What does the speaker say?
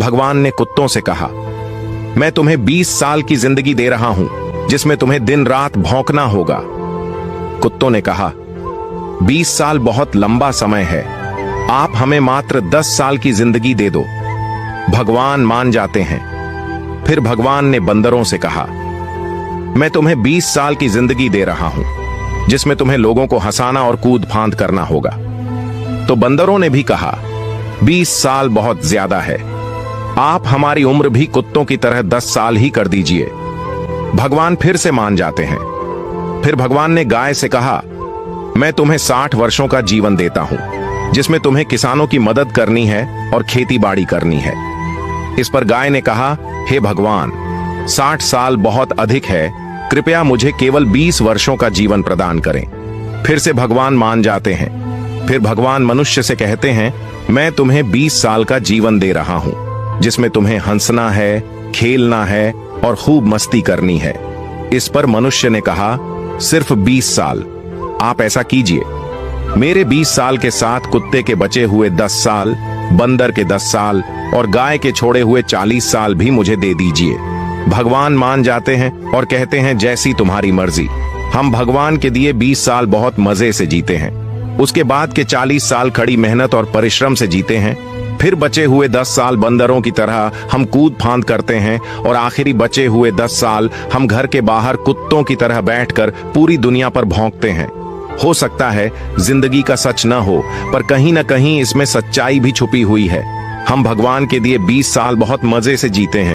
भगवान ने कुत्तों से कहा, मैं तुम्हें 20 साल की जिंदगी दे रहा हूं, जिसमें तुम्हें दिन रात भौंकना होगा। कुत्तों ने कहा, 20 साल बहुत लंबा समय है, आप हमें मात्र 10 साल की जिंदगी दे दो। भगवान मान जाते हैं। फिर भगवान ने बंदरों से कहा, मैं तुम्हें 20 साल की जिंदगी दे रहा हूं, जिसमें तुम्हें लोगों को हंसाना और कूद फांद करना होगा। तो बंदरों ने भी कहा, 20 साल बहुत ज्यादा है, आप हमारी उम्र भी कुत्तों की तरह 10 साल ही कर दीजिए। भगवान फिर से मान जाते हैं। फिर भगवान ने गाय से कहा, मैं तुम्हें 60 वर्षों का जीवन देता हूं, जिसमें तुम्हें किसानों की मदद करनी है और खेती बाड़ी करनी है। इस पर गाय ने कहा, हे भगवान, 60 साल बहुत अधिक है, कृपया मुझे केवल 20 वर्षों का जीवन प्रदान करें। फिर से भगवान मान जाते हैं। फिर भगवान मनुष्य से कहते हैं, मैं तुम्हें 20 साल का जीवन दे रहा हूं, जिसमें तुम्हें हंसना है, खेलना है और खूब मस्ती करनी है। इस पर मनुष्य ने कहा, सिर्फ 20 साल, आप ऐसा कीजिए, मेरे 20 साल के साथ कुत्ते के बचे हुए 10 साल, बंदर के 10 साल और गाय के छोड़े हुए 40 साल भी मुझे दे दीजिए। भगवान मान जाते हैं और कहते हैं, जैसी तुम्हारी मर्जी। हम भगवान के दिए 20 साल बहुत मजे से जीते हैं। उसके बाद के 40 साल कड़ी मेहनत और परिश्रम से जीते हैं। फिर बचे हुए 10 साल बंदरों की तरह हम कूद फांद करते हैं और आखिरी बचे हुए 10 साल हम घर के बाहर कुत्तों की तरह बैठकर पूरी दुनिया पर भौंकते हैं। हो सकता है जिंदगी का सच न हो, पर कहीं न कहीं इसमें सच्चाई भी छुपी हुई है। हम भगवान के दिए 20 साल बहुत मजे से जीते हैं।